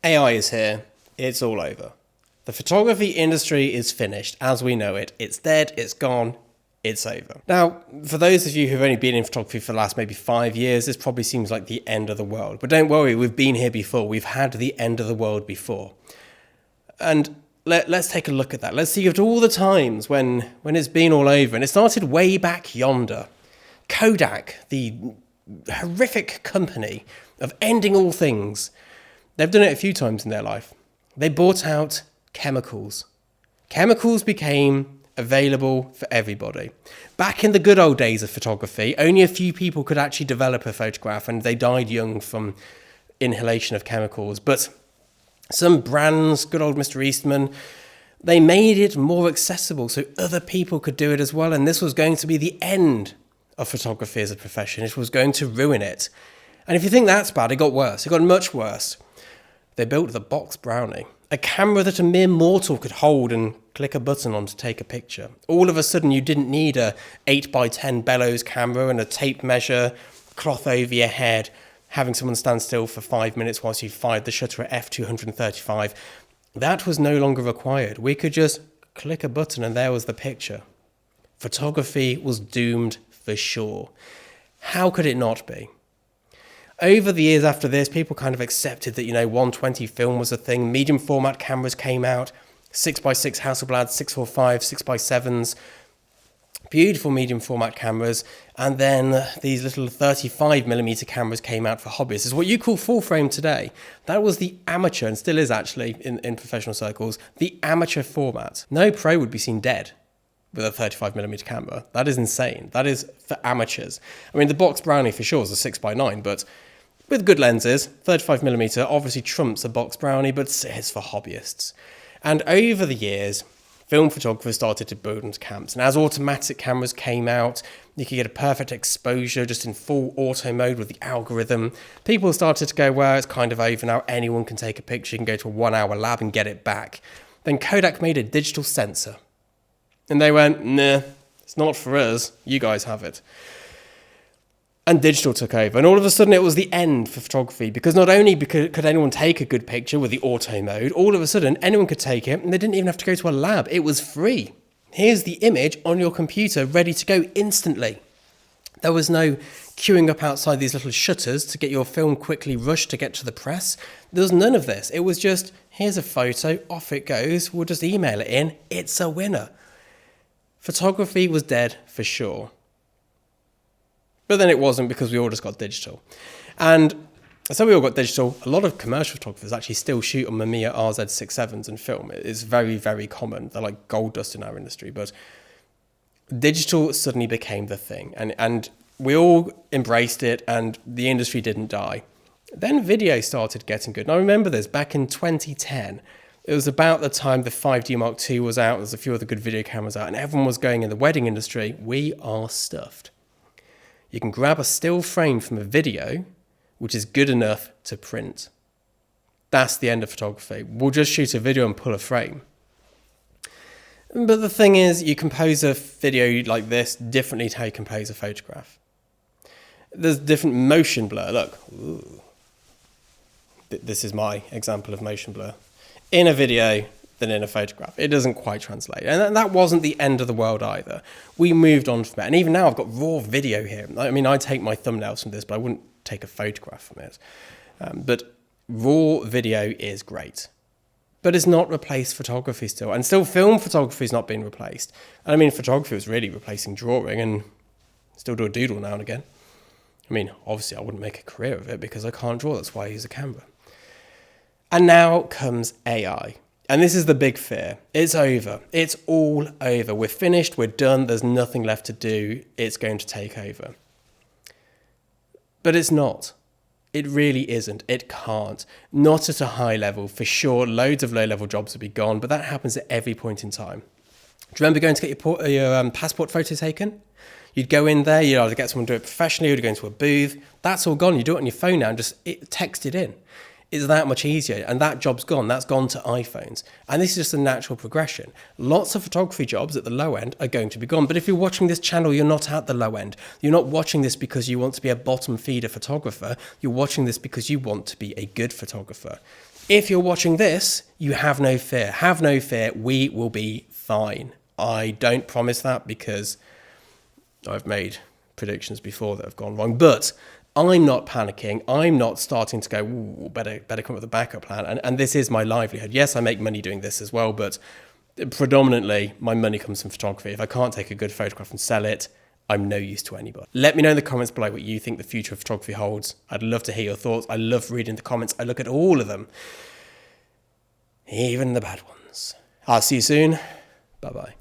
AI is here. It's all over. The photography industry is finished as we know it. It's dead, it's gone, it's over. Now, for those of you who've only been in photography for the last maybe 5 years, this probably seems like the end of the world. But don't worry, we've been here before. We've had the end of the world before. And let's take a look at that. Let's see at all the times when it's been all over. And it started way back yonder. Kodak, the horrific company of ending all things. They've done it a few times in their life. They bought out chemicals. Chemicals became available for everybody. Back in the good old days of photography, only a few people could actually develop a photograph, and they died young from inhalation of chemicals. But some brands, good old Mr. Eastman, they made it more accessible so other people could do it as well. And this was going to be the end of photography as a profession. It was going to ruin it. And if you think that's bad, it got worse. It got much worse. They built the Box Brownie, a camera that a mere mortal could hold and click a button on to take a picture. All of a sudden, you didn't need a 8x10 bellows camera and a tape measure, cloth over your head, having someone stand still for 5 minutes whilst you fired the shutter at f235. That was no longer required. We could just click a button and there was the picture. Photography was doomed for sure. How could it not be? Over the years after this, people kind of accepted that, 120 film was a thing. Medium format cameras came out, 6x6 Hasselblad, 645, 6x7s, beautiful medium format cameras. And then these little 35mm cameras came out for hobbyists. It's what you call full frame today. That was the amateur, and still is actually in professional circles, the amateur format. No pro would be seen dead with a 35mm camera. That is insane. That is for amateurs. I mean, the Box Brownie for sure is a 6x9, but with good lenses, 35mm obviously trumps a Box Brownie, but it's for hobbyists. And over the years, film photographers started to build into camps. And as automatic cameras came out, you could get a perfect exposure just in full auto mode with the algorithm. People started to go, well, it's kind of over now. Anyone can take a picture. You can go to a 1-hour lab and get it back. Then Kodak made a digital sensor. And they went, nah, it's not for us. You guys have it. And digital took over. And all of a sudden it was the end for photography, because not only could anyone take a good picture with the auto mode, all of a sudden anyone could take it and they didn't even have to go to a lab. It was free. Here's the image on your computer ready to go instantly. There was no queuing up outside these little shutters to get your film quickly rushed to get to the press. There was none of this. It was just, here's a photo, off it goes. We'll just email it in. It's a winner. Photography was dead for sure. But then it wasn't, because we all just got digital. And so we all got digital. A lot of commercial photographers actually still shoot on Mamiya RZ67s and film. It's very, very common. They're like gold dust in our industry. But digital suddenly became the thing. And we all embraced it, and the industry didn't die. Then video started getting good. And I remember this back in 2010. It was about the time the 5D Mark II was out. There's a few other good video cameras out. And everyone was going in the wedding industry. We are stuffed. You can grab a still frame from a video, which is good enough to print. That's the end of photography. We'll just shoot a video and pull a frame. But the thing is, you compose a video like this differently to how you compose a photograph. There's different motion blur. Look, ooh. This is my example of motion blur. In a video than in a photograph. It doesn't quite translate. And that wasn't the end of the world either. We moved on from that. And even now I've got raw video here. I mean, I take my thumbnails from this, but I wouldn't take a photograph from it. But raw video is great. But it's not replaced photography still. And still film photography is not being replaced. And I mean, photography was really replacing drawing, and still do a doodle now and again. I mean, obviously I wouldn't make a career of it because I can't draw. That's why I use a camera. And now comes AI. And this is the big fear. It's over. It's all over. We're finished. We're done. There's nothing left to do. It's going to take over. But it's not. It really isn't. It can't. Not at a high level. For sure, loads of low-level jobs will be gone, but that happens at every point in time. Do you remember going to get your passport photo taken? You'd go in there, you'd either get someone to do it professionally or you'd go into a booth. That's all gone. You do it on your phone now and just text it in. It's that much easier, and that job's gone. That's gone to iPhones. And this is just a natural progression. Lots of photography jobs at the low end are going to be gone. But if you're watching this channel, you're not at the low end. You're not watching this because you want to be a bottom feeder photographer. You're watching this because you want to be a good photographer. If you're watching this, you have no fear. Have no fear. We will be fine. I don't promise that because I've made predictions before that have gone wrong, but I'm not panicking. I'm not starting to go, ooh, better come up with a backup plan. And this is my livelihood. Yes, I make money doing this as well, but predominantly my money comes from photography. If I can't take a good photograph and sell it, I'm no use to anybody. Let me know in the comments below what you think the future of photography holds. I'd love to hear your thoughts. I love reading the comments. I look at all of them, even the bad ones. I'll see you soon. Bye-bye.